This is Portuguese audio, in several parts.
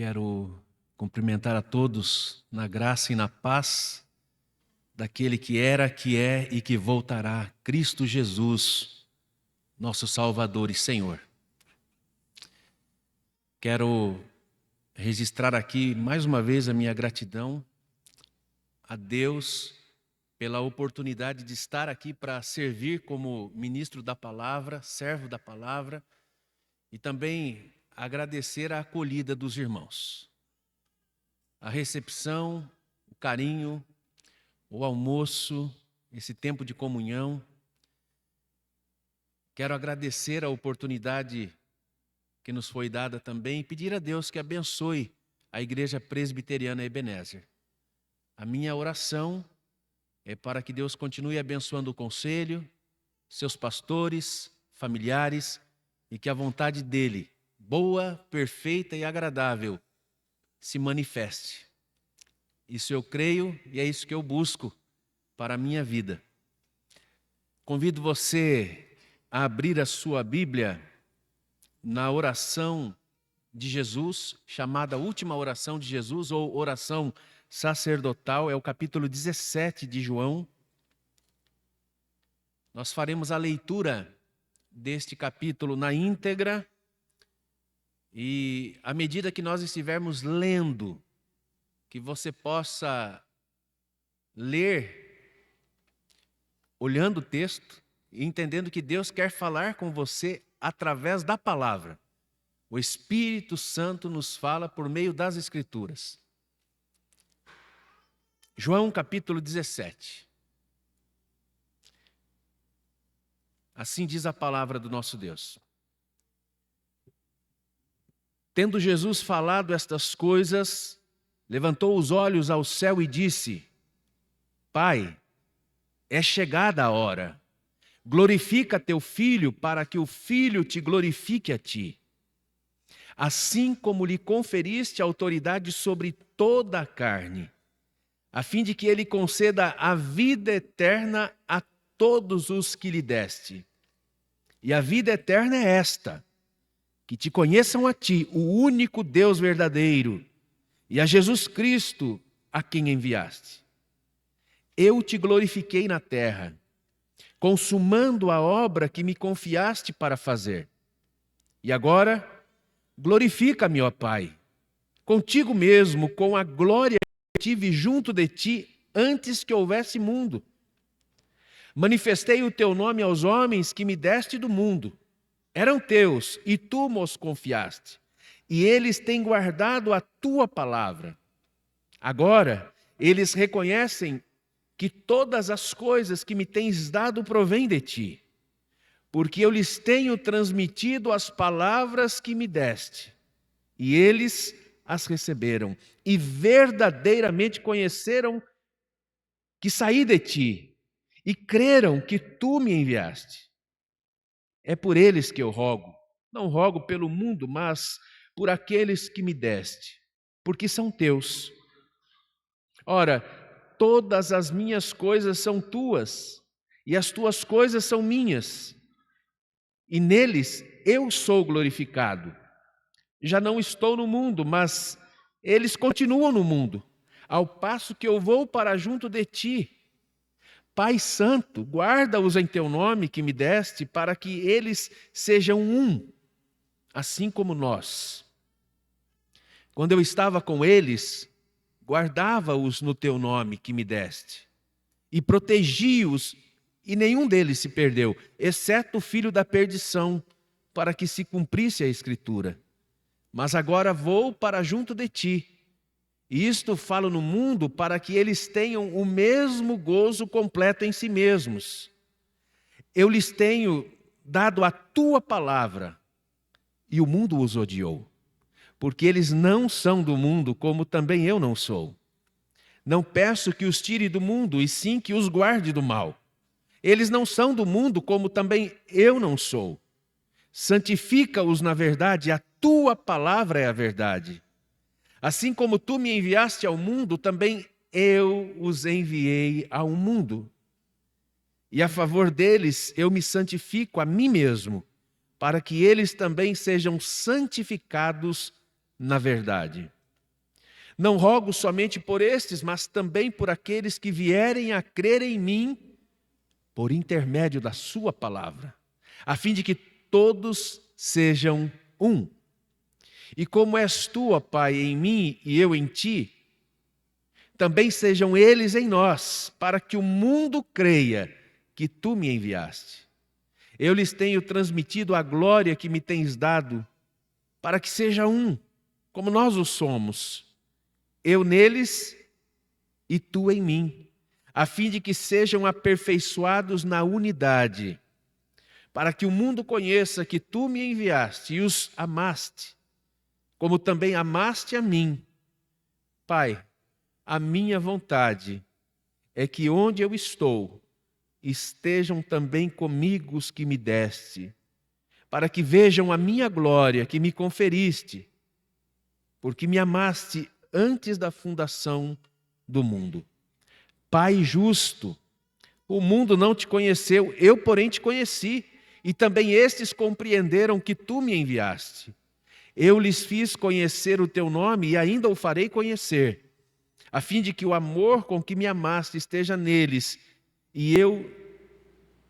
Quero cumprimentar a todos na graça e na paz daquele que era, que é e que voltará, Cristo Jesus, nosso Salvador e Senhor. Quero registrar aqui mais uma vez a minha gratidão a Deus pela oportunidade de estar aqui para servir como ministro da palavra, servo da palavra, e também agradecer a acolhida dos irmãos. A recepção, o carinho, o almoço, esse tempo de comunhão. Quero agradecer a oportunidade que nos foi dada também e pedir a Deus que abençoe a Igreja Presbiteriana Ebenezer. A minha oração é para que Deus continue abençoando o conselho, seus pastores, familiares, e que a vontade dele, boa, perfeita e agradável, se manifeste. Isso eu creio e é isso que eu busco para a minha vida. Convido você a abrir a sua Bíblia na oração de Jesus, chamada Última Oração de Jesus, ou Oração Sacerdotal, é o capítulo 17 de João. Nós faremos a leitura deste capítulo na íntegra e, à medida que nós estivermos lendo, que você possa ler, olhando o texto e entendendo que Deus quer falar com você através da palavra. O Espírito Santo nos fala por meio das Escrituras. João capítulo 17. Assim diz a palavra do nosso Deus. Tendo Jesus falado estas coisas, levantou os olhos ao céu e disse: Pai, é chegada a hora. Glorifica teu Filho, para que o Filho te glorifique a ti. Assim como lhe conferiste autoridade sobre toda a carne, a fim de que ele conceda a vida eterna a todos os que lhe deste. E a vida eterna é esta: que te conheçam a ti, o único Deus verdadeiro, e a Jesus Cristo, a quem enviaste. Eu te glorifiquei na terra, consumando a obra que me confiaste para fazer. E agora, glorifica-me, ó Pai, contigo mesmo, com a glória que tive junto de ti antes que houvesse mundo. Manifestei o teu nome aos homens que me deste do mundo. Eram teus e tu mos confiaste, e eles têm guardado a tua palavra. Agora, eles reconhecem que todas as coisas que me tens dado provêm de ti, porque eu lhes tenho transmitido as palavras que me deste, e eles as receberam, e verdadeiramente conheceram que saí de ti, e creram que tu me enviaste. É por eles que eu rogo, não rogo pelo mundo, mas por aqueles que me deste, porque são teus. Ora, todas as minhas coisas são tuas, e as tuas coisas são minhas, e neles eu sou glorificado. Já não estou no mundo, mas eles continuam no mundo, ao passo que eu vou para junto de ti. Pai Santo, guarda-os em teu nome que me deste, para que eles sejam um, assim como nós. Quando eu estava com eles, guardava-os no teu nome que me deste, e protegi-os, e nenhum deles se perdeu, exceto o filho da perdição, para que se cumprisse a Escritura. Mas agora vou para junto de ti. E isto falo no mundo para que eles tenham o mesmo gozo completo em si mesmos. Eu lhes tenho dado a tua palavra, e o mundo os odiou, porque eles não são do mundo, como também eu não sou. Não peço que os tire do mundo, e sim que os guarde do mal. Eles não são do mundo, como também eu não sou. Santifica-os na verdade, a tua palavra é a verdade. Assim como tu me enviaste ao mundo, também eu os enviei ao mundo. E a favor deles eu me santifico a mim mesmo, para que eles também sejam santificados na verdade. Não rogo somente por estes, mas também por aqueles que vierem a crer em mim por intermédio da sua palavra, a fim de que todos sejam um. E como és tu, ó Pai, em mim e eu em ti, também sejam eles em nós, para que o mundo creia que tu me enviaste. Eu lhes tenho transmitido a glória que me tens dado, para que seja um, como nós o somos, eu neles e tu em mim, a fim de que sejam aperfeiçoados na unidade, para que o mundo conheça que tu me enviaste e os amaste, como também amaste a mim. Pai, a minha vontade é que onde eu estou, estejam também comigo os que me deste, para que vejam a minha glória que me conferiste, porque me amaste antes da fundação do mundo. Pai justo, o mundo não te conheceu, eu, porém, te conheci, e também estes compreenderam que tu me enviaste. Eu lhes fiz conhecer o teu nome e ainda o farei conhecer, a fim de que o amor com que me amaste esteja neles e eu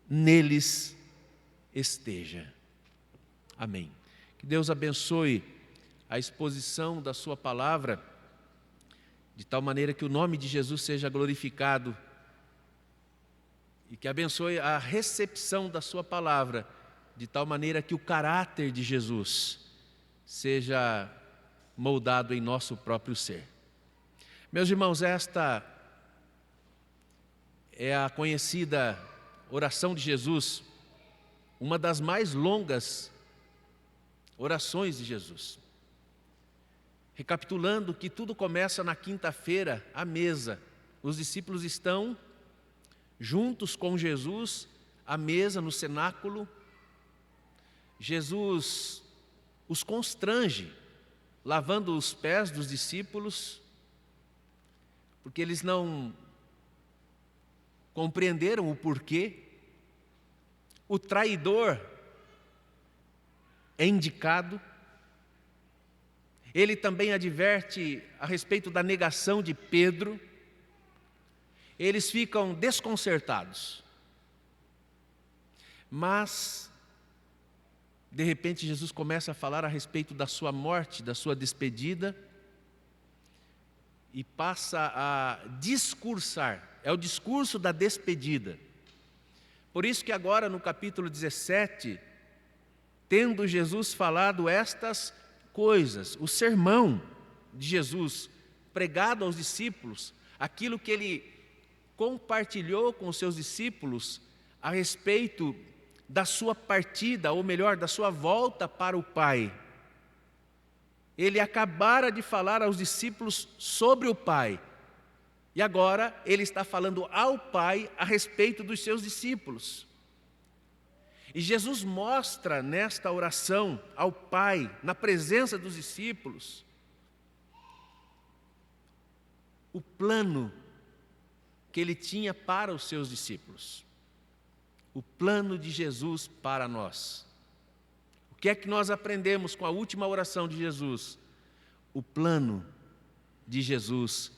neles esteja. Amém. Que Deus abençoe a exposição da sua palavra, de tal maneira que o nome de Jesus seja glorificado e que abençoe a recepção da sua palavra, de tal maneira que o caráter de Jesus seja moldado em nosso próprio ser. Meus irmãos, esta é a conhecida oração de Jesus, uma das mais longas orações de Jesus. Recapitulando que tudo começa na quinta-feira, à mesa. Os discípulos estão juntos com Jesus, à mesa, no cenáculo. Jesus os constrange, lavando os pés dos discípulos, porque eles não compreenderam o porquê. O traidor é indicado. Ele também adverte a respeito da negação de Pedro. Eles ficam desconcertados. Mas, de repente, Jesus começa a falar a respeito da sua morte, da sua despedida, e passa a discursar. É o discurso da despedida. Por isso que agora, no capítulo 17, tendo Jesus falado estas coisas, o sermão de Jesus pregado aos discípulos, aquilo que ele compartilhou com os seus discípulos a respeito da sua partida, ou melhor, da sua volta para o Pai. Ele acabara de falar aos discípulos sobre o Pai, e agora ele está falando ao Pai a respeito dos seus discípulos. E Jesus mostra nesta oração ao Pai, na presença dos discípulos, o plano que ele tinha para os seus discípulos. O plano de Jesus para nós. O que é que nós aprendemos com a última oração de Jesus? O plano de Jesus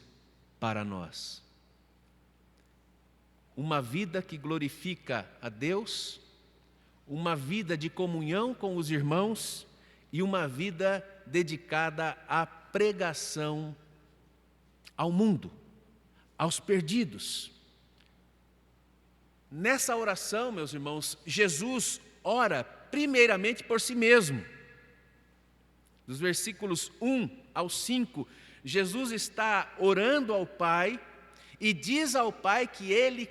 para nós. Uma vida que glorifica a Deus, uma vida de comunhão com os irmãos e uma vida dedicada à pregação ao mundo, aos perdidos. Nessa oração, meus irmãos, Jesus ora primeiramente por si mesmo. Dos versículos 1 ao 5, Jesus está orando ao Pai e diz ao Pai que ele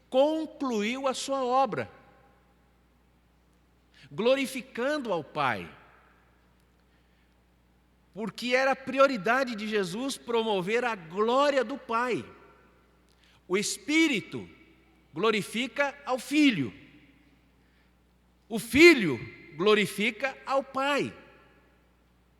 concluiu a sua obra, glorificando ao Pai, porque era prioridade de Jesus promover a glória do Pai. O Espírito glorifica ao Filho, o Filho glorifica ao Pai.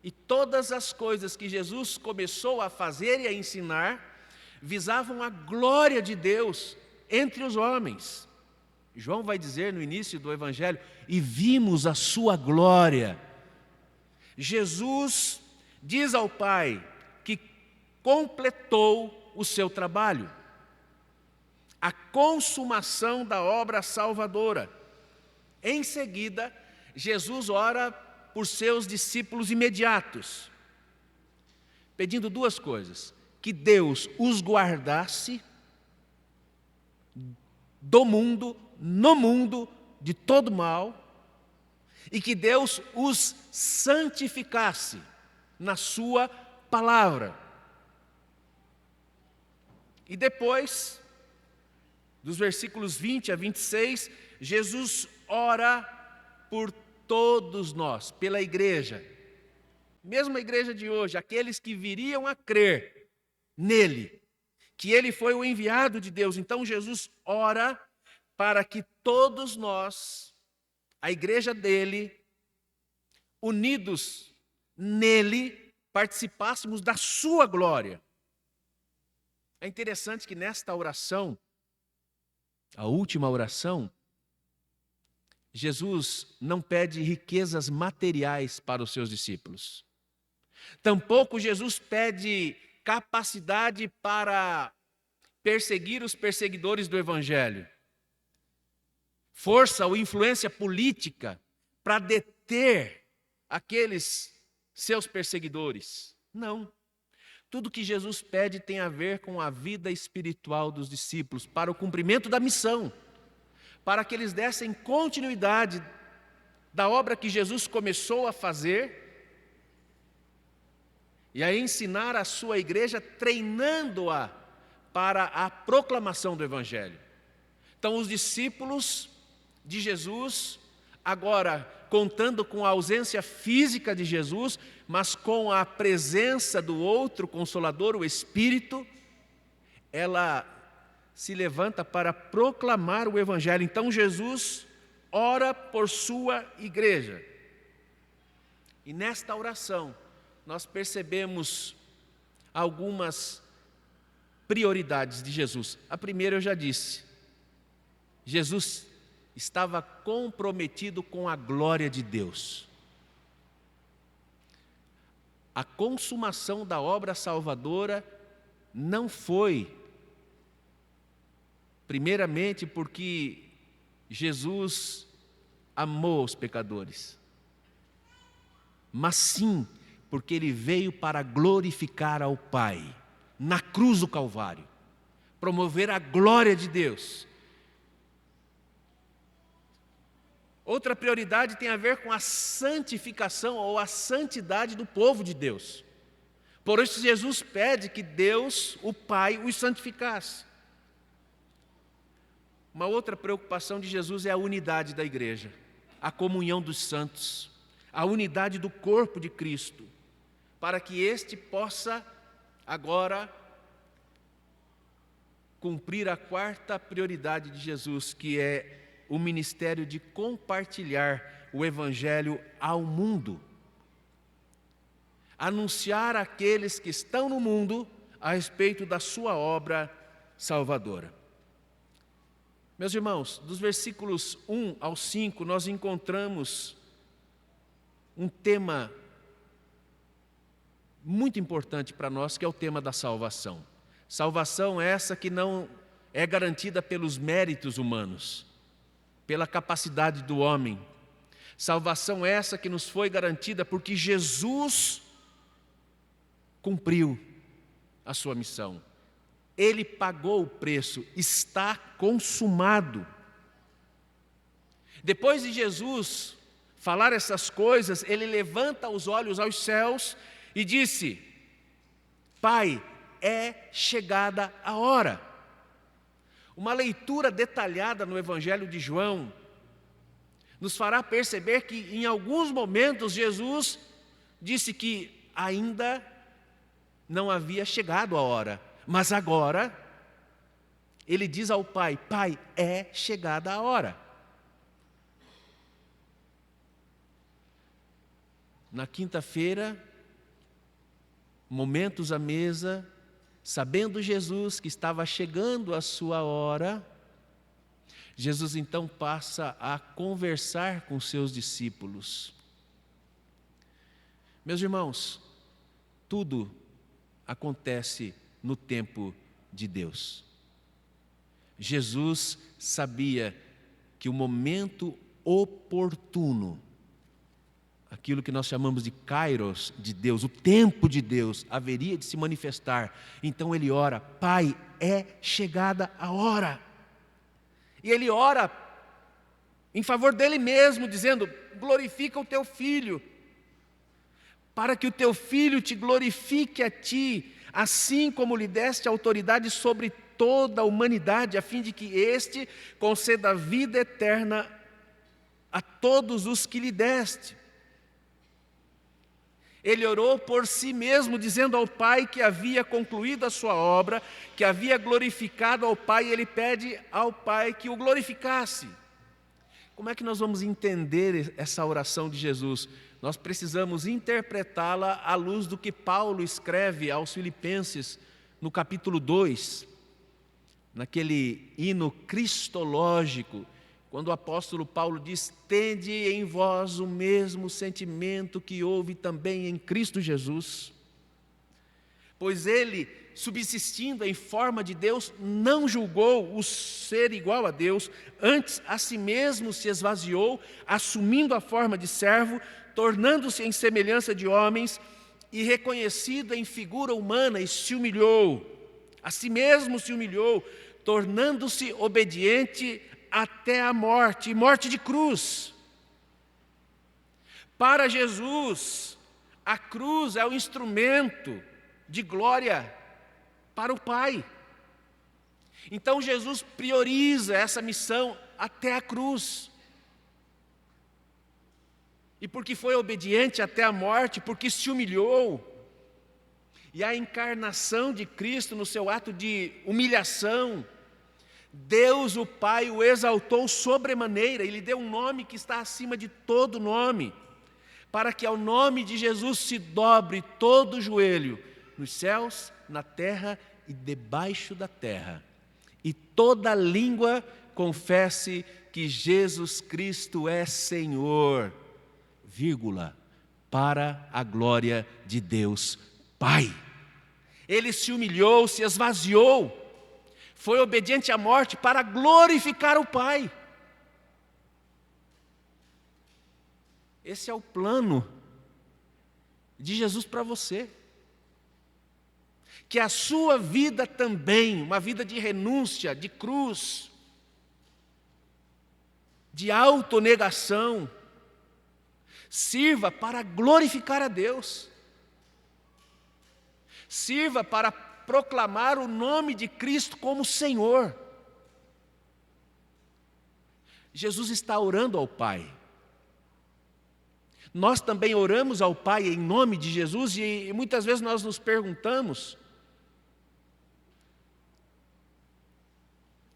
E todas as coisas que Jesus começou a fazer e a ensinar visavam a glória de Deus entre os homens. João vai dizer no início do Evangelho: e vimos a sua glória. Jesus diz ao Pai que completou o seu trabalho, a consumação da obra salvadora. Em seguida, Jesus ora por seus discípulos imediatos, pedindo duas coisas: que Deus os guardasse do mundo, no mundo, de todo mal, e que Deus os santificasse na sua palavra. E depois, dos versículos 20 a 26, Jesus ora por todos nós, pela igreja, mesmo a igreja de hoje, aqueles que viriam a crer nele, que ele foi o enviado de Deus. Então Jesus ora para que todos nós, a igreja dele, unidos nele, participássemos da sua glória. É interessante que nesta oração, a última oração, Jesus não pede riquezas materiais para os seus discípulos. Tampouco Jesus pede capacidade para perseguir os perseguidores do Evangelho, força ou influência política para deter aqueles seus perseguidores. Não. Tudo que Jesus pede tem a ver com a vida espiritual dos discípulos, para o cumprimento da missão, para que eles dessem continuidade da obra que Jesus começou a fazer e a ensinar a sua igreja, treinando-a para a proclamação do Evangelho. Então, os discípulos de Jesus, agora contando com a ausência física de Jesus, mas com a presença do outro Consolador, o Espírito, ela se levanta para proclamar o Evangelho. Então Jesus ora por sua igreja. E nesta oração nós percebemos algumas prioridades de Jesus. A primeira eu já disse, Jesus estava comprometido com a glória de Deus. A consumação da obra salvadora não foi, primeiramente, porque Jesus amou os pecadores, mas sim porque Ele veio para glorificar ao Pai, na cruz do Calvário, promover a glória de Deus. Outra prioridade tem a ver com a santificação ou a santidade do povo de Deus. Por isso Jesus pede que Deus, o Pai, os santificasse. Uma outra preocupação de Jesus é a unidade da igreja, a comunhão dos santos, a unidade do corpo de Cristo, para que este possa agora cumprir a quarta prioridade de Jesus, que é o ministério de compartilhar o Evangelho ao mundo. Anunciar àqueles que estão no mundo a respeito da sua obra salvadora. Meus irmãos, dos versículos 1 ao 5, nós encontramos um tema muito importante para nós, que é o tema da salvação. Salvação essa que não é garantida pelos méritos humanos, pela capacidade do homem. Salvação essa que nos foi garantida porque Jesus cumpriu a sua missão. Ele pagou o preço, está consumado. Depois de Jesus falar essas coisas, ele levanta os olhos aos céus e disse: Pai, é chegada a hora. Uma leitura detalhada no Evangelho de João nos fará perceber que em alguns momentos Jesus disse que ainda não havia chegado a hora, mas agora ele diz ao Pai: Pai, é chegada a hora. Na quinta-feira, momentos à mesa, sabendo Jesus que estava chegando a sua hora, Jesus então passa a conversar com seus discípulos. Meus irmãos, Tudo acontece no tempo de Deus. Jesus sabia que o momento oportuno, aquilo que nós chamamos de kairos de Deus, o tempo de Deus, haveria de se manifestar. Então ele ora: Pai, é chegada a hora. E ele ora em favor dele mesmo, dizendo: glorifica o teu filho, para que o teu filho te glorifique a ti, assim como lhe deste autoridade sobre toda a humanidade, a fim de que este conceda vida eterna a todos os que lhe deste. Ele orou por si mesmo, dizendo ao Pai que havia concluído a sua obra, que havia glorificado ao Pai, e ele pede ao Pai que o glorificasse. Como é que nós vamos entender essa oração de Jesus? Nós precisamos interpretá-la à luz do que Paulo escreve aos Filipenses, no capítulo 2, naquele hino cristológico, quando o apóstolo Paulo diz: tende em vós o mesmo sentimento que houve também em Cristo Jesus. Pois ele, subsistindo em forma de Deus, não julgou o ser igual a Deus, antes a si mesmo se esvaziou, assumindo a forma de servo, tornando-se em semelhança de homens, e reconhecido em figura humana, e se humilhou, a si mesmo se humilhou, tornando-se obediente até a morte, e morte de cruz. Para Jesus, a cruz é o instrumento de glória para o Pai. Então Jesus prioriza essa missão até a cruz. E porque foi obediente até a morte, porque se humilhou, e a encarnação de Cristo no seu ato de humilhação, Deus o Pai o exaltou sobremaneira e lhe deu um nome que está acima de todo nome, para que ao nome de Jesus se dobre todo o joelho, nos céus, na terra e debaixo da terra, e toda língua confesse que Jesus Cristo é Senhor, vírgula, para a glória de Deus Pai. Ele se humilhou, se esvaziou, foi obediente à morte para glorificar o Pai. Esse é o plano de Jesus para você. Que a sua vida também, uma vida de renúncia, de cruz, de autonegação, sirva para glorificar a Deus. Sirva para proclamar o nome de Cristo como Senhor. Jesus está orando ao Pai. Nós também oramos ao Pai em nome de Jesus e muitas vezes nós nos perguntamos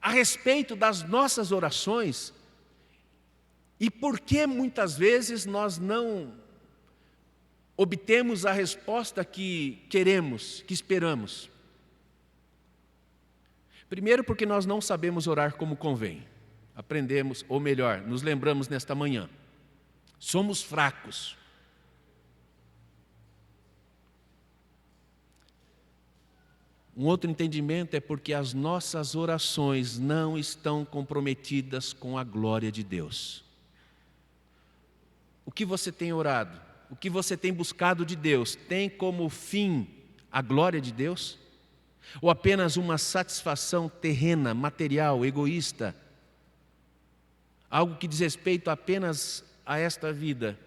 a respeito das nossas orações e por que muitas vezes nós não obtemos a resposta que queremos, que esperamos. Primeiro, porque nós não sabemos orar como convém. Aprendemos, ou melhor, nos lembramos nesta manhã. Somos fracos. Um outro entendimento é porque as nossas orações não estão comprometidas com a glória de Deus. O que você tem orado, o que você tem buscado de Deus, tem como fim a glória de Deus? Ou apenas uma satisfação terrena, material, egoísta? Algo que diz respeito apenas a esta vida?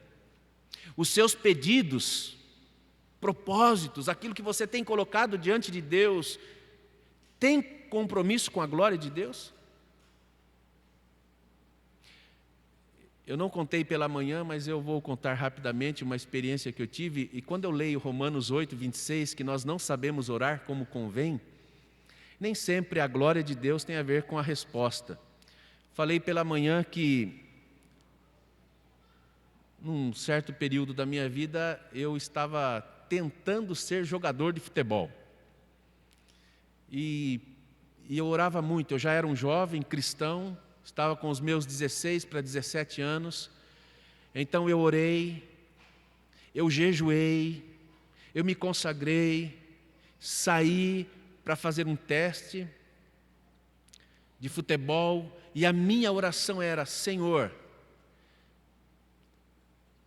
Os seus pedidos, propósitos, aquilo que você tem colocado diante de Deus, tem compromisso com a glória de Deus? Eu não contei pela manhã, mas eu vou contar rapidamente uma experiência que eu tive. E quando eu leio Romanos 8, 26, que nós não sabemos orar como convém, nem sempre a glória de Deus tem a ver com a resposta. Falei pela manhã que, num certo período da minha vida, eu estava tentando ser jogador de futebol. E eu orava muito, eu já era um jovem cristão, estava com os meus 16 para 17 anos, então eu orei, eu jejuei, eu me consagrei, saí para fazer um teste de futebol, e a minha oração era: Senhor,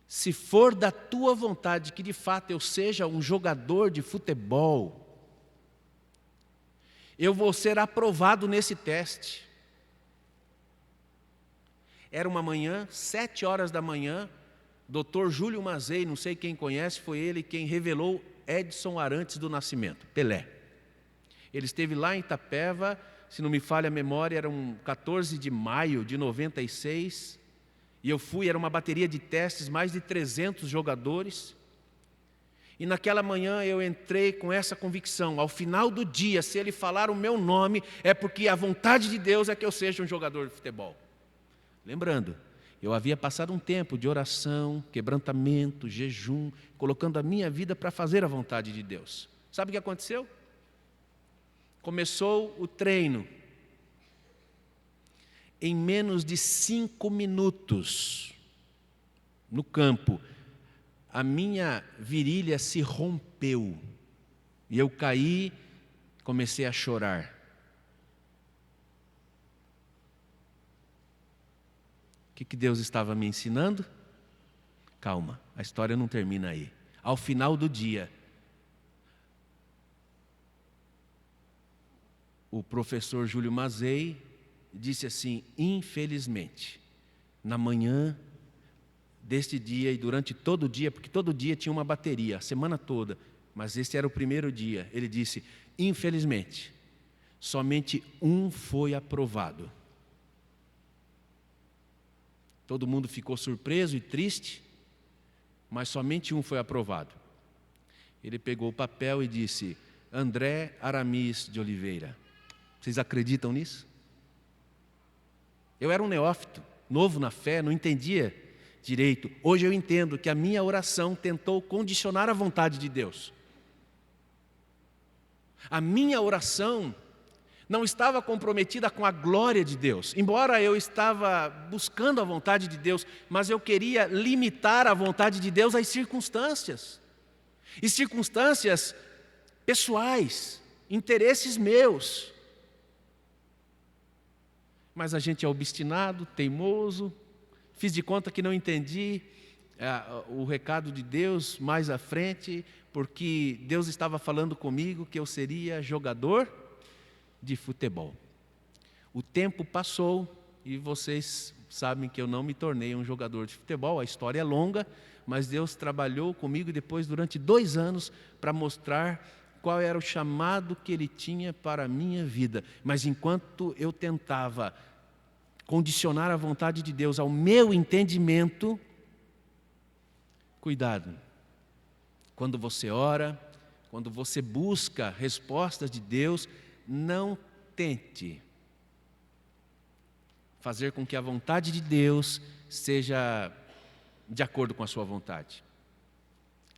se for da tua vontade que de fato eu seja um jogador de futebol, eu vou ser aprovado nesse teste. Era uma manhã, 7h da manhã, Dr. Júlio Mazei, não sei quem conhece, foi ele quem revelou Edson Arantes do Nascimento, Pelé. Ele esteve lá em Itapeva, se não me falha a memória, era um 14 de maio de 96, e eu fui, era uma bateria de testes, mais de 300 jogadores, e naquela manhã eu entrei com essa convicção: ao final do dia, se ele falar o meu nome, é porque a vontade de Deus é que eu seja um jogador de futebol. Lembrando, eu havia passado um tempo de oração, quebrantamento, jejum, colocando a minha vida para fazer a vontade de Deus. Sabe o que aconteceu? Começou o treino. Em menos de 5 minutos, no campo, a minha virilha se rompeu. E eu caí, comecei a chorar. O que Deus estava me ensinando? Calma, a história não termina aí. Ao final do dia, o professor Júlio Mazei disse assim: infelizmente, na manhã deste dia e durante todo o dia, porque todo dia tinha uma bateria, a semana toda, mas este era o primeiro dia, ele disse: infelizmente, somente um foi aprovado. Todo mundo ficou surpreso e triste, mas somente um foi aprovado. Ele pegou o papel e disse: André Aramis de Oliveira. Vocês acreditam nisso? Eu era um neófito, novo na fé, não entendia direito. Hoje eu entendo que a minha oração tentou condicionar a vontade de Deus. A minha oração não estava comprometida com a glória de Deus. Embora eu estava buscando a vontade de Deus, mas eu queria limitar a vontade de Deus às circunstâncias. E circunstâncias pessoais, interesses meus. Mas a gente é obstinado, teimoso, fiz de conta que não entendi o recado de Deus mais à frente, porque Deus estava falando comigo que eu seria jogador de futebol. O tempo passou e vocês sabem que eu não me tornei um jogador de futebol. A história é longa, mas Deus trabalhou comigo depois durante 2 anos para mostrar qual era o chamado que Ele tinha para a minha vida. Mas enquanto eu tentava condicionar a vontade de Deus ao meu entendimento, cuidado. Quando você ora, quando você busca respostas de Deus, não tente fazer com que a vontade de Deus seja de acordo com a sua vontade.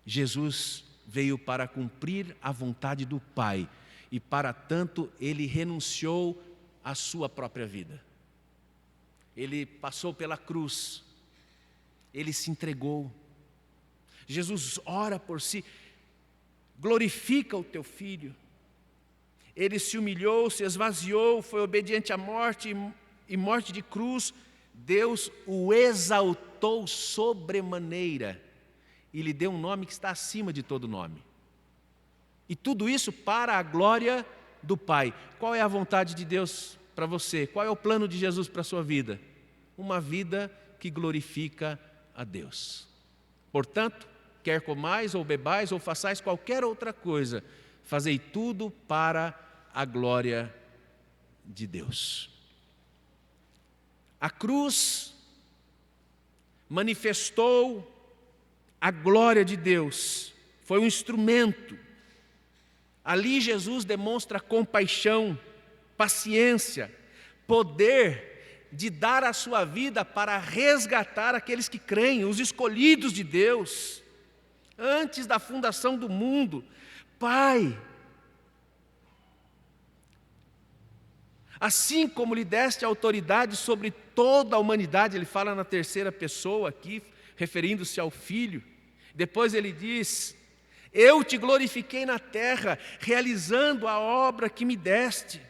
Jesus veio para cumprir a vontade do Pai e para tanto Ele renunciou à sua própria vida. Ele passou pela cruz, Ele se entregou. Jesus ora por si, glorifica o teu filho. Ele se humilhou, se esvaziou, foi obediente à morte e morte de cruz. Deus o exaltou sobremaneira e lhe deu um nome que está acima de todo nome. E tudo isso para a glória do Pai. Qual é a vontade de Deus para você? Qual é o plano de Jesus para a sua vida? Uma vida que glorifica a Deus. Portanto, quer comais ou bebais ou façais qualquer outra coisa, fazei tudo para a glória de Deus. A cruz manifestou a glória de Deus, foi um instrumento. Ali Jesus demonstra compaixão, paciência, poder de dar a sua vida para resgatar aqueles que creem, os escolhidos de Deus. Antes da fundação do mundo, Pai, assim como lhe deste autoridade sobre toda a humanidade, ele fala na terceira pessoa aqui, referindo-se ao Filho. Depois ele diz: Eu te glorifiquei na terra, realizando a obra que me deste.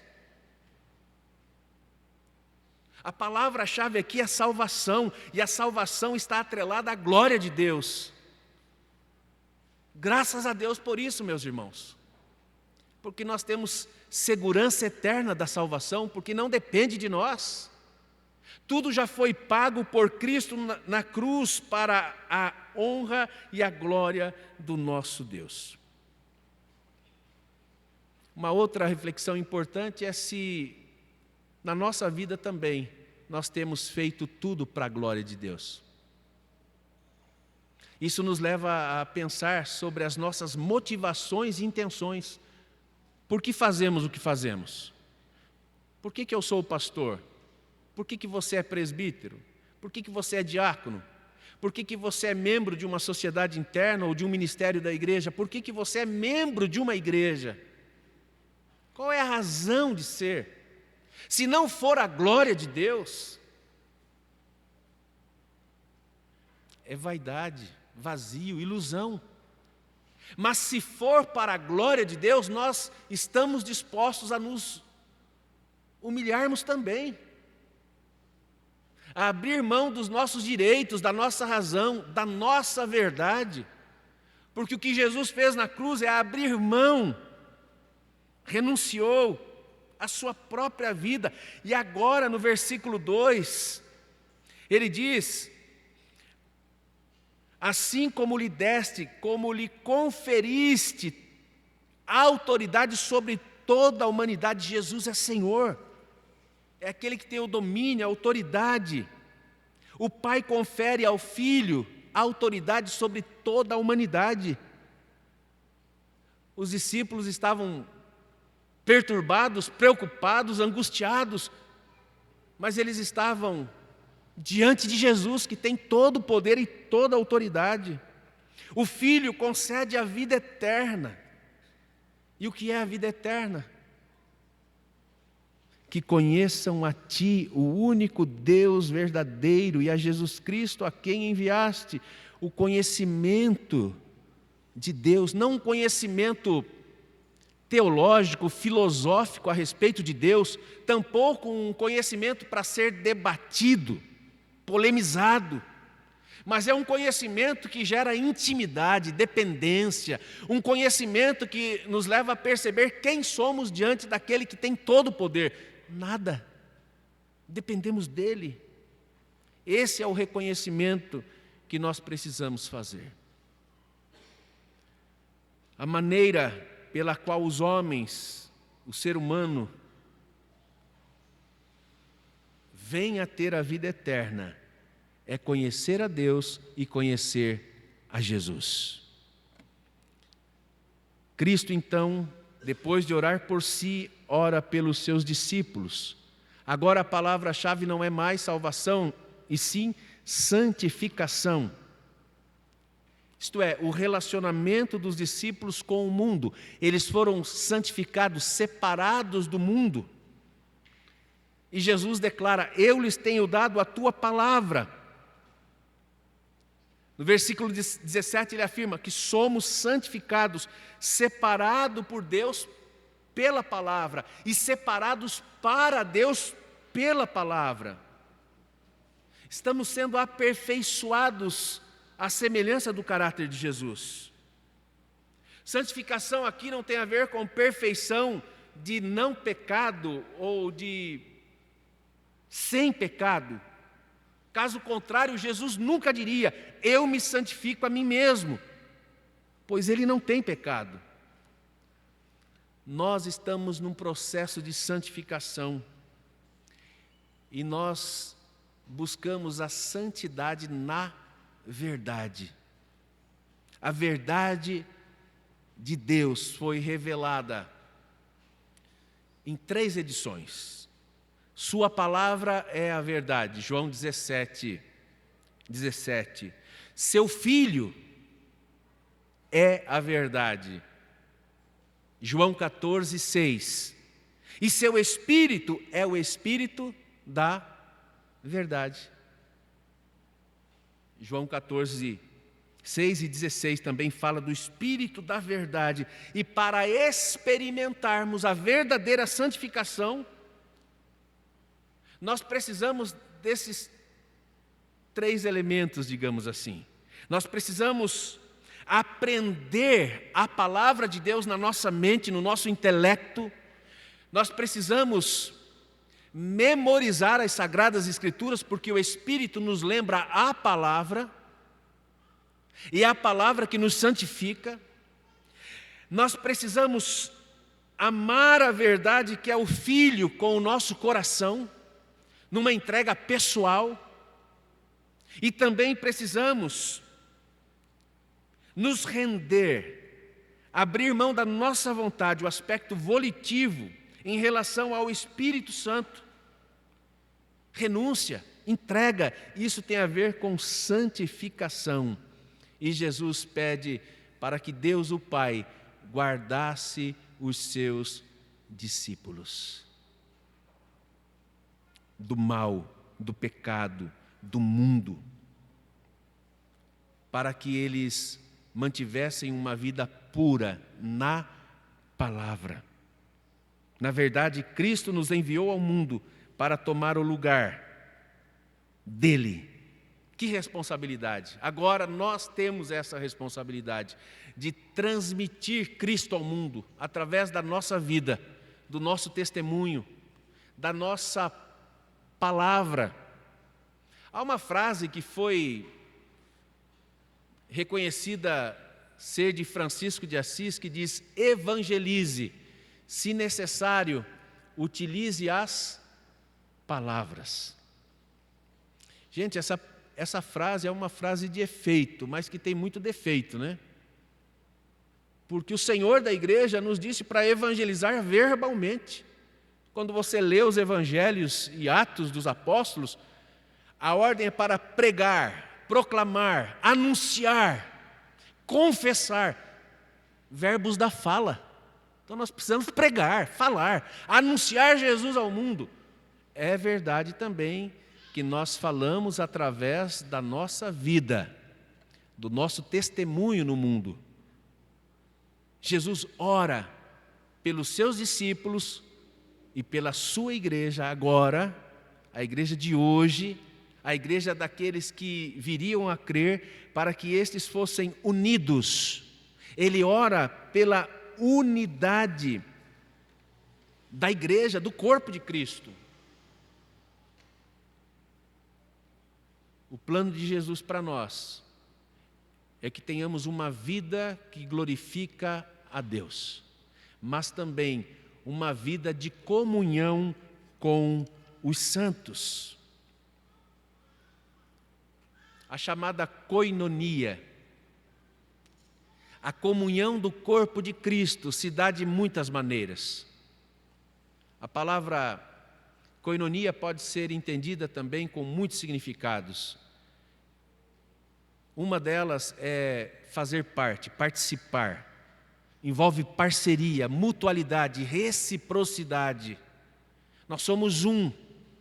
A palavra-chave aqui é salvação, e a salvação está atrelada à glória de Deus. Graças a Deus por isso, meus irmãos. Porque nós temos segurança eterna da salvação, porque não depende de nós. Tudo já foi pago por Cristo na cruz para a honra e a glória do nosso Deus. Uma outra reflexão importante é se na nossa vida também nós temos feito tudo para a glória de Deus. Isso nos leva a pensar sobre as nossas motivações e intenções. Por que fazemos o que fazemos? Por que eu sou pastor? Por que você é presbítero? Por que você é diácono? Por que você é membro de uma sociedade interna ou de um ministério da igreja? Por que você é membro de uma igreja? Qual é a razão de ser? Se não for a glória de Deus, é vaidade, vazio, ilusão. Mas se for para a glória de Deus, nós estamos dispostos a nos humilharmos também, a abrir mão dos nossos direitos, da nossa razão, da nossa verdade, porque o que Jesus fez na cruz é abrir mão, renunciou à sua própria vida, e agora no versículo 2, ele diz: assim como lhe deste, como lhe conferiste a autoridade sobre toda a humanidade. Jesus é Senhor, é aquele que tem o domínio, a autoridade. O Pai confere ao Filho a autoridade sobre toda a humanidade. Os discípulos estavam perturbados, preocupados, angustiados, mas eles estavam diante de Jesus, que tem todo o poder e toda a autoridade. O Filho concede a vida eterna. E o que é a vida eterna? Que conheçam a Ti, o único Deus verdadeiro, e a Jesus Cristo, a quem enviaste. O conhecimento de Deus, não um conhecimento teológico, filosófico a respeito de Deus, tampouco um conhecimento para ser debatido, polemizado, mas é um conhecimento que gera intimidade, dependência, um conhecimento que nos leva a perceber quem somos diante daquele que tem todo o poder. Nada, dependemos dele. Esse é o reconhecimento que nós precisamos fazer. A maneira pela qual os homens, o ser humano, vem a ter a vida eterna é conhecer a Deus e conhecer a Jesus. Cristo, então, depois de orar por si, ora pelos seus discípulos. Agora a palavra-chave não é mais salvação, e sim santificação. Isto é, o relacionamento dos discípulos com o mundo. Eles foram santificados, separados do mundo. E Jesus declara: eu lhes tenho dado a tua palavra. No versículo 17 ele afirma que somos santificados, separados por Deus pela palavra e separados para Deus pela palavra. Estamos sendo aperfeiçoados à semelhança do caráter de Jesus. Santificação aqui não tem a ver com perfeição de não pecado ou de sem pecado. Caso contrário, Jesus nunca diria: eu me santifico a mim mesmo, pois ele não tem pecado. Nós estamos num processo de santificação e nós buscamos a santidade na verdade. A verdade de Deus foi revelada em 3 edições. Sua palavra é a verdade, João 17. Seu Filho é a verdade, João 14:6. E seu Espírito é o Espírito da verdade, João 14:6. 6:16 também fala do Espírito da verdade. E para experimentarmos a verdadeira santificação, nós precisamos desses 3 elementos, digamos assim. Nós precisamos aprender a palavra de Deus na nossa mente, no nosso intelecto. Nós precisamos memorizar as Sagradas Escrituras, porque o Espírito nos lembra a palavra, e é a palavra que nos santifica. Nós precisamos amar a verdade que é o Filho com o nosso coração, numa entrega pessoal. E também precisamos nos render, abrir mão da nossa vontade, o aspecto volitivo, em relação ao Espírito Santo. Renúncia, entrega, isso tem a ver com santificação. E Jesus pede para que Deus o Pai guardasse os seus discípulos do mal, do pecado, do mundo, para que eles mantivessem uma vida pura na palavra. Na verdade, Cristo nos enviou ao mundo para tomar o lugar dele. Que responsabilidade! Agora nós temos essa responsabilidade de transmitir Cristo ao mundo através da nossa vida, do nosso testemunho, da nossa palavra. Há uma frase que foi reconhecida ser de Francisco de Assis, que diz: evangelize, se necessário, utilize as palavras. Gente, essa frase é uma frase de efeito, mas que tem muito defeito, né? Porque o Senhor da igreja nos disse para evangelizar verbalmente. Quando você lê os evangelhos e Atos dos Apóstolos, a ordem é para pregar, proclamar, anunciar, confessar, verbos da fala. Então nós precisamos pregar, falar, anunciar Jesus ao mundo. É verdade também que nós falamos através da nossa vida, do nosso testemunho no mundo. Jesus ora pelos seus discípulos e pela sua igreja agora, a igreja de hoje, a igreja daqueles que viriam a crer, para que estes fossem unidos. Ele ora pela unidade da igreja, do corpo de Cristo. O plano de Jesus para nós é que tenhamos uma vida que glorifica a Deus, mas também uma vida de comunhão com os santos. A chamada koinonia, a comunhão do corpo de Cristo, se dá de muitas maneiras. A palavra koinonia pode ser entendida também com muitos significados. Uma delas é fazer parte, participar. Envolve parceria, mutualidade, reciprocidade. Nós somos um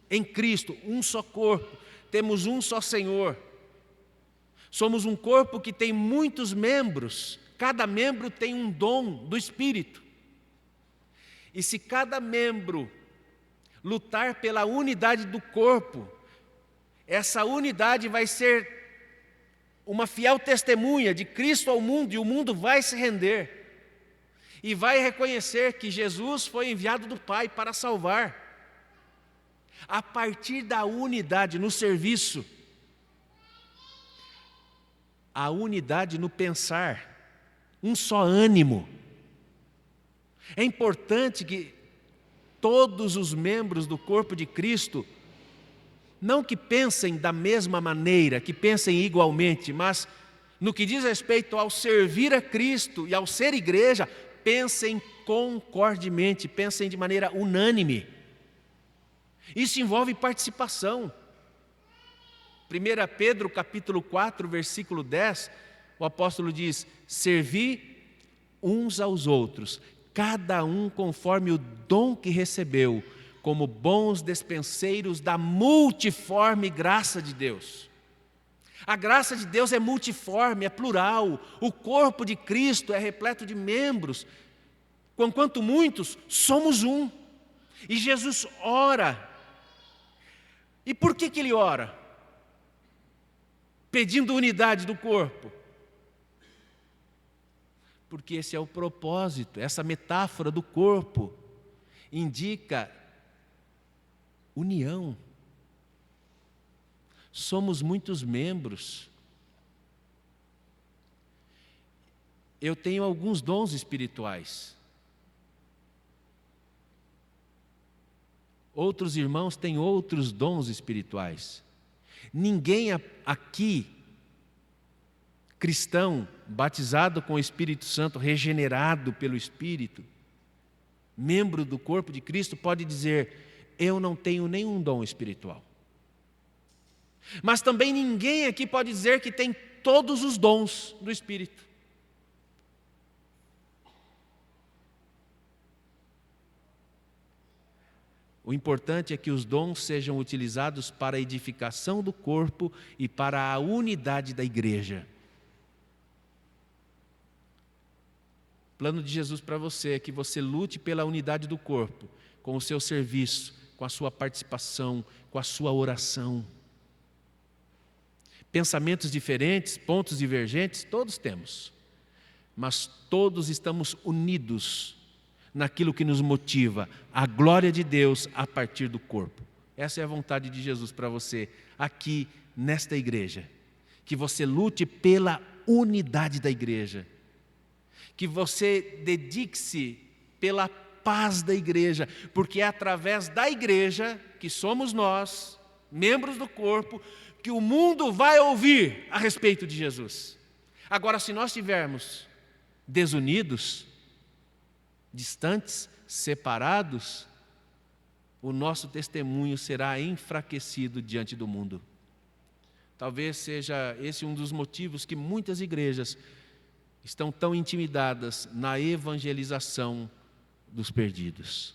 em Cristo, um só corpo, temos um só Senhor. Somos um corpo que tem muitos membros, cada membro tem um dom do Espírito. E se cada membro lutar pela unidade do corpo, essa unidade vai ser uma fiel testemunha de Cristo ao mundo, e o mundo vai se render. E vai reconhecer que Jesus foi enviado do Pai para salvar. A partir da unidade no serviço, a unidade no pensar, um só ânimo. É importante que todos os membros do corpo de Cristo, não que pensem da mesma maneira, que pensem igualmente, mas no que diz respeito ao servir a Cristo e ao ser igreja, pensem concordemente, pensem de maneira unânime. Isso envolve participação. 1 Pedro capítulo 4, versículo 10, o apóstolo diz: servi uns aos outros, cada um conforme o dom que recebeu, como bons despenseiros da multiforme graça de Deus. A graça de Deus é multiforme, é plural. O corpo de Cristo é repleto de membros. Conquanto muitos, somos um. E Jesus ora. E por que ele ora? Pedindo unidade do corpo. Porque esse é o propósito, essa metáfora do corpo indica união. Somos muitos membros. Eu tenho alguns dons espirituais. Outros irmãos têm outros dons espirituais. Ninguém aqui, cristão, batizado com o Espírito Santo, regenerado pelo Espírito, membro do corpo de Cristo, pode dizer: eu não tenho nenhum dom espiritual. Mas também ninguém aqui pode dizer que tem todos os dons do Espírito. O importante é que os dons sejam utilizados para a edificação do corpo e para a unidade da igreja. O plano de Jesus para você é que você lute pela unidade do corpo, com o seu serviço, com a sua participação, com a sua oração. Pensamentos diferentes, pontos divergentes, todos temos. Mas todos estamos unidos naquilo que nos motiva, a glória de Deus a partir do corpo. Essa é a vontade de Jesus para você, aqui nesta igreja. Que você lute pela unidade da igreja. Que você dedique-se pela paz da igreja, porque é através da igreja, que somos nós, membros do corpo, que o mundo vai ouvir a respeito de Jesus. Agora, se nós estivermos desunidos, distantes, separados, o nosso testemunho será enfraquecido diante do mundo. Talvez seja esse um dos motivos que muitas igrejas estão tão intimidadas na evangelização dos perdidos.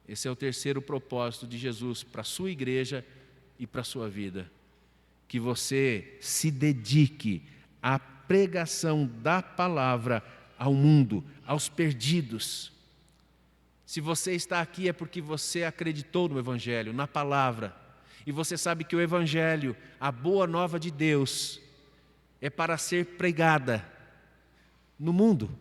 Esse é o terceiro propósito de Jesus para a sua igreja e para a sua vida. Que você se dedique à pregação da palavra ao mundo, aos perdidos. Se você está aqui é porque você acreditou no Evangelho, na palavra. E você sabe que o Evangelho, a boa nova de Deus, é para ser pregada no mundo.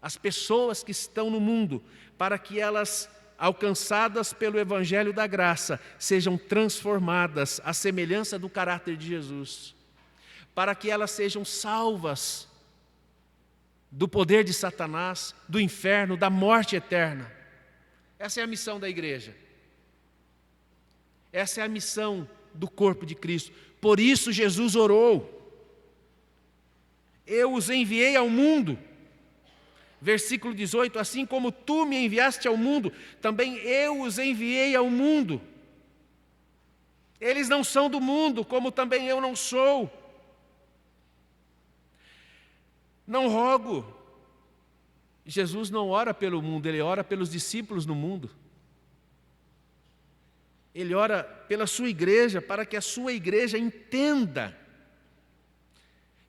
As pessoas que estão no mundo, para que elas, alcançadas pelo Evangelho da graça, sejam transformadas à semelhança do caráter de Jesus. Para que elas sejam salvas do poder de Satanás, do inferno, da morte eterna. Essa é a missão da igreja. Essa é a missão do corpo de Cristo. Por isso Jesus orou: eu os enviei ao mundo. Versículo 18, assim como tu me enviaste ao mundo, também eu os enviei ao mundo. Eles não são do mundo, como também eu não sou. Não rogo. Jesus não ora pelo mundo, ele ora pelos discípulos no mundo. Ele ora pela sua igreja, para que a sua igreja entenda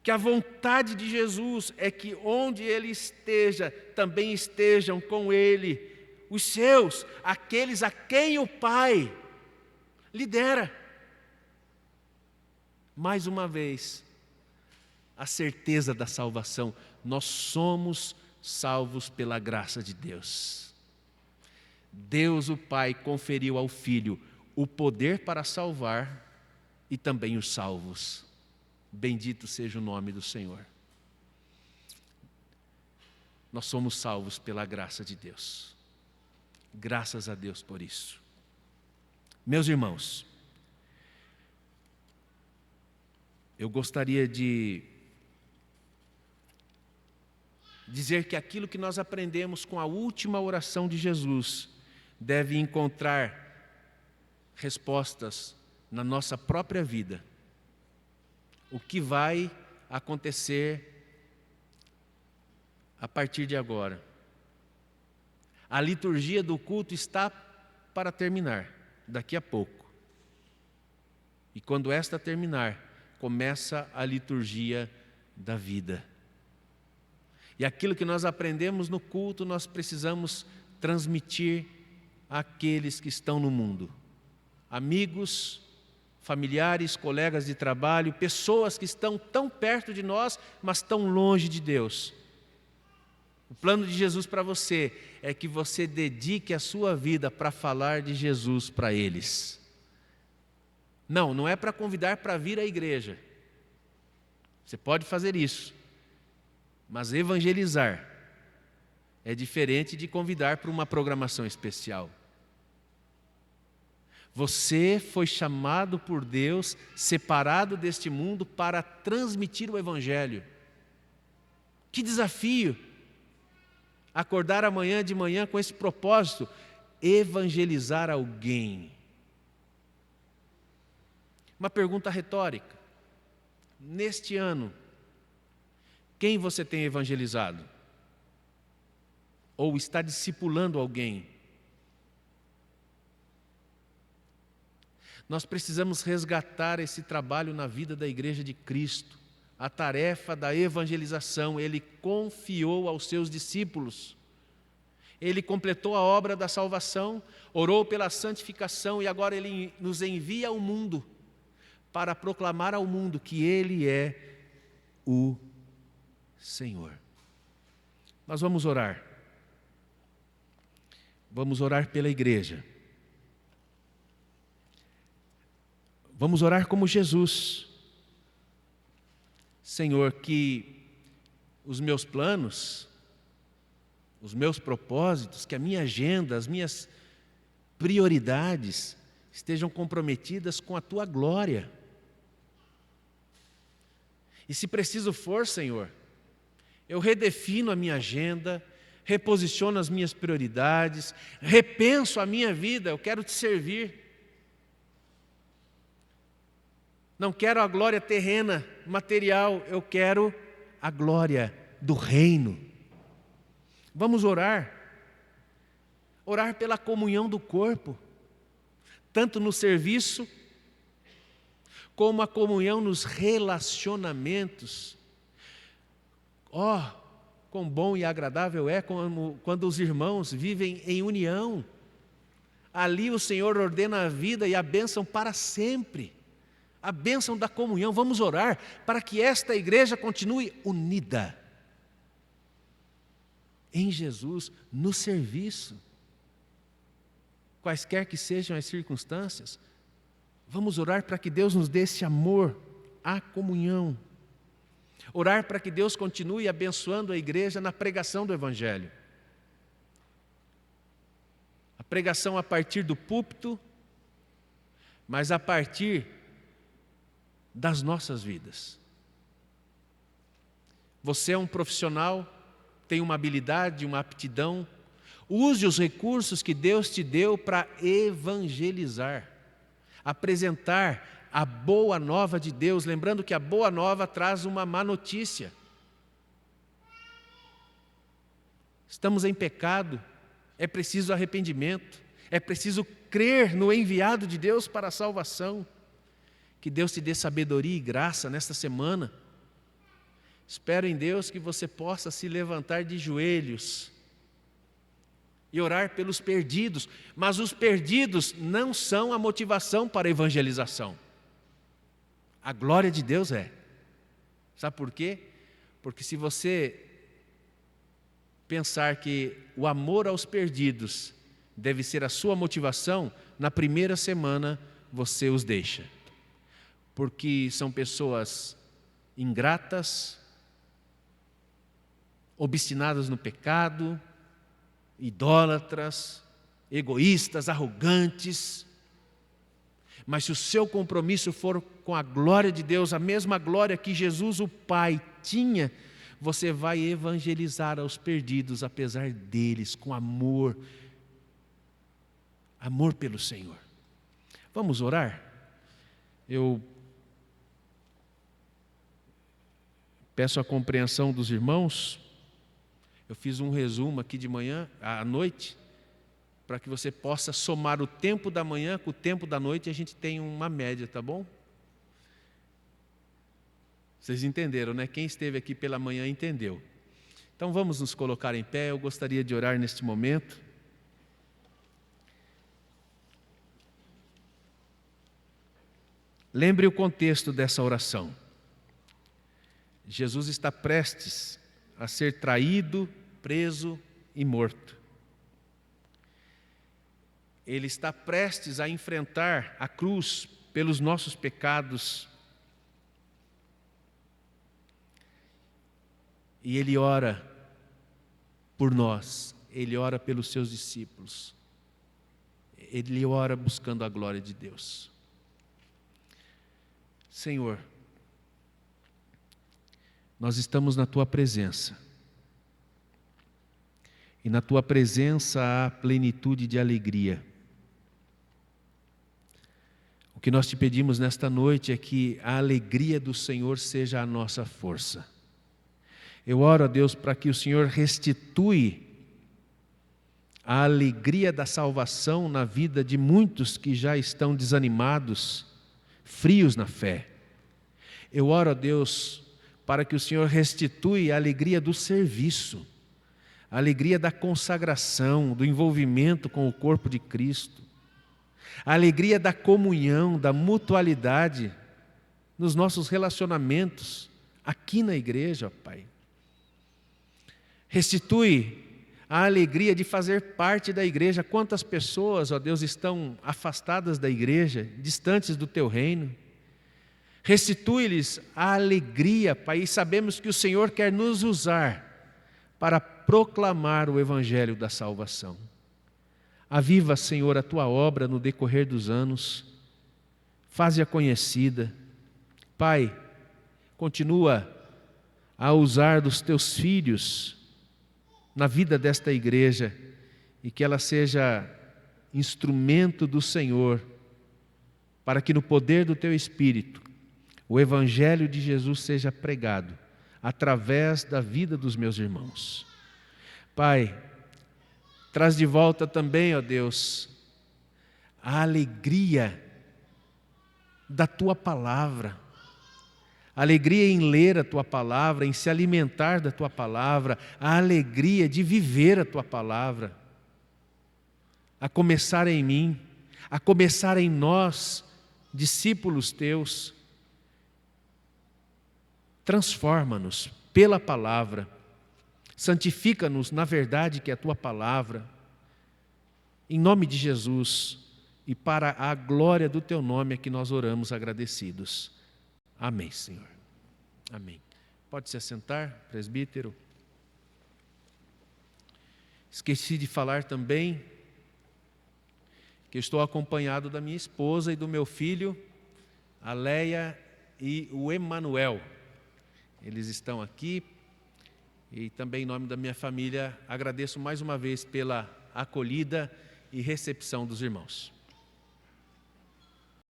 que a vontade de Jesus é que onde ele esteja, também estejam com ele os seus, aqueles a quem o Pai lidera. Mais uma vez, a certeza da salvação. Nós somos salvos pela graça de Deus. Deus, o Pai, conferiu ao Filho o poder para salvar e também os salvos. Bendito seja o nome do Senhor. Nós somos salvos pela graça de Deus. Graças a Deus por isso. Meus irmãos, eu gostaria de dizer que aquilo que nós aprendemos com a última oração de Jesus deve encontrar respostas na nossa própria vida. O que vai acontecer a partir de agora? A liturgia do culto está para terminar, daqui a pouco. E quando esta terminar, começa a liturgia da vida. E aquilo que nós aprendemos no culto, nós precisamos transmitir àqueles que estão no mundo. Amigos, familiares, colegas de trabalho, pessoas que estão tão perto de nós, mas tão longe de Deus. O plano de Jesus para você é que você dedique a sua vida para falar de Jesus para eles. Não é para convidar para vir à igreja. Você pode fazer isso. Mas evangelizar é diferente de convidar para uma programação especial. Você foi chamado por Deus, separado deste mundo, para transmitir o Evangelho. Que desafio! Acordar amanhã de manhã com esse propósito, evangelizar alguém. Uma pergunta retórica. Neste ano, quem você tem evangelizado? Ou está discipulando alguém? Nós precisamos resgatar esse trabalho na vida da Igreja de Cristo. A tarefa da evangelização, Ele confiou aos seus discípulos. Ele completou a obra da salvação, orou pela santificação e agora Ele nos envia ao mundo para proclamar ao mundo que Ele é o Senhor. Nós vamos orar. Vamos orar pela igreja. Vamos orar como Jesus. Senhor, que os meus planos, os meus propósitos, que a minha agenda, as minhas prioridades estejam comprometidas com a Tua glória. E se preciso for, Senhor, eu redefino a minha agenda, reposiciono as minhas prioridades, repenso a minha vida, eu quero Te servir. Não quero a glória terrena, material, eu quero a glória do reino. Vamos orar. Orar pela comunhão do corpo, tanto no serviço, como a comunhão nos relacionamentos. Quão bom e agradável é quando os irmãos vivem em união. Ali o Senhor ordena a vida e a bênção para sempre. A bênção da comunhão. Vamos orar para que esta igreja continue unida em Jesus, no serviço. Quaisquer que sejam as circunstâncias, vamos orar para que Deus nos dê esse amor, a comunhão. Orar para que Deus continue abençoando a igreja na pregação do Evangelho. A pregação a partir do púlpito, mas a partir das nossas vidas. Você é um profissional, tem uma habilidade, uma aptidão. Use os recursos que Deus te deu para evangelizar, apresentar a boa nova de Deus, lembrando que a boa nova traz uma má notícia. Estamos em pecado, é preciso arrependimento, é preciso crer no enviado de Deus para a salvação. Que Deus te dê sabedoria e graça nesta semana. Espero em Deus que você possa se levantar de joelhos e orar pelos perdidos. Mas os perdidos não são a motivação para a evangelização. A glória de Deus é. Sabe por quê? Porque se você pensar que o amor aos perdidos deve ser a sua motivação, na primeira semana você os deixa. Porque são pessoas ingratas, obstinadas no pecado, idólatras, egoístas, arrogantes. Mas se o seu compromisso for com a glória de Deus, a mesma glória que Jesus, o Pai, tinha, você vai evangelizar aos perdidos, apesar deles, com amor. Amor pelo Senhor. Vamos orar? Eu peço a compreensão dos irmãos. Eu fiz um resumo aqui de manhã, à noite, para que você possa somar o tempo da manhã com o tempo da noite e a gente tem uma média, tá bom? Vocês entenderam, né? Quem esteve aqui pela manhã entendeu. Então vamos nos colocar em pé, eu gostaria de orar neste momento. Lembre o contexto dessa oração. Jesus está prestes a ser traído, preso e morto. Ele está prestes a enfrentar a cruz pelos nossos pecados. E Ele ora por nós, Ele ora pelos seus discípulos. Ele ora buscando a glória de Deus. Senhor, nós estamos na Tua presença. E na Tua presença há plenitude de alegria. O que nós te pedimos nesta noite é que a alegria do Senhor seja a nossa força. Eu oro a Deus para que o Senhor restitui a alegria da salvação na vida de muitos que já estão desanimados, frios na fé. Eu oro a Deus para que o Senhor restitui a alegria do serviço, a alegria da consagração, do envolvimento com o corpo de Cristo, a alegria da comunhão, da mutualidade nos nossos relacionamentos aqui na igreja, ó Pai. Restitui a alegria de fazer parte da igreja. Quantas pessoas, ó Deus, estão afastadas da igreja, distantes do Teu reino. Restitui-lhes a alegria, Pai, e sabemos que o Senhor quer nos usar para proclamar o Evangelho da salvação. Aviva, Senhor, a Tua obra no decorrer dos anos, faze-a conhecida. Pai, continua a usar dos Teus filhos na vida desta igreja e que ela seja instrumento do Senhor para que no poder do Teu Espírito o Evangelho de Jesus seja pregado através da vida dos meus irmãos. Pai, traz de volta também, ó Deus, a alegria da Tua palavra, a alegria em ler a Tua palavra, em se alimentar da Tua palavra, a alegria de viver a Tua palavra, a começar em mim, a começar em nós, discípulos Teus. Transforma-nos pela palavra, santifica-nos na verdade que é a Tua palavra, em nome de Jesus, e para a glória do Teu nome é que nós oramos agradecidos. Amém, Senhor. Amém. Pode se assentar, presbítero. Esqueci de falar também que eu estou acompanhado da minha esposa e do meu filho, a Leia e o Emanuel. Eles estão aqui e também em nome da minha família agradeço mais uma vez pela acolhida e recepção dos irmãos.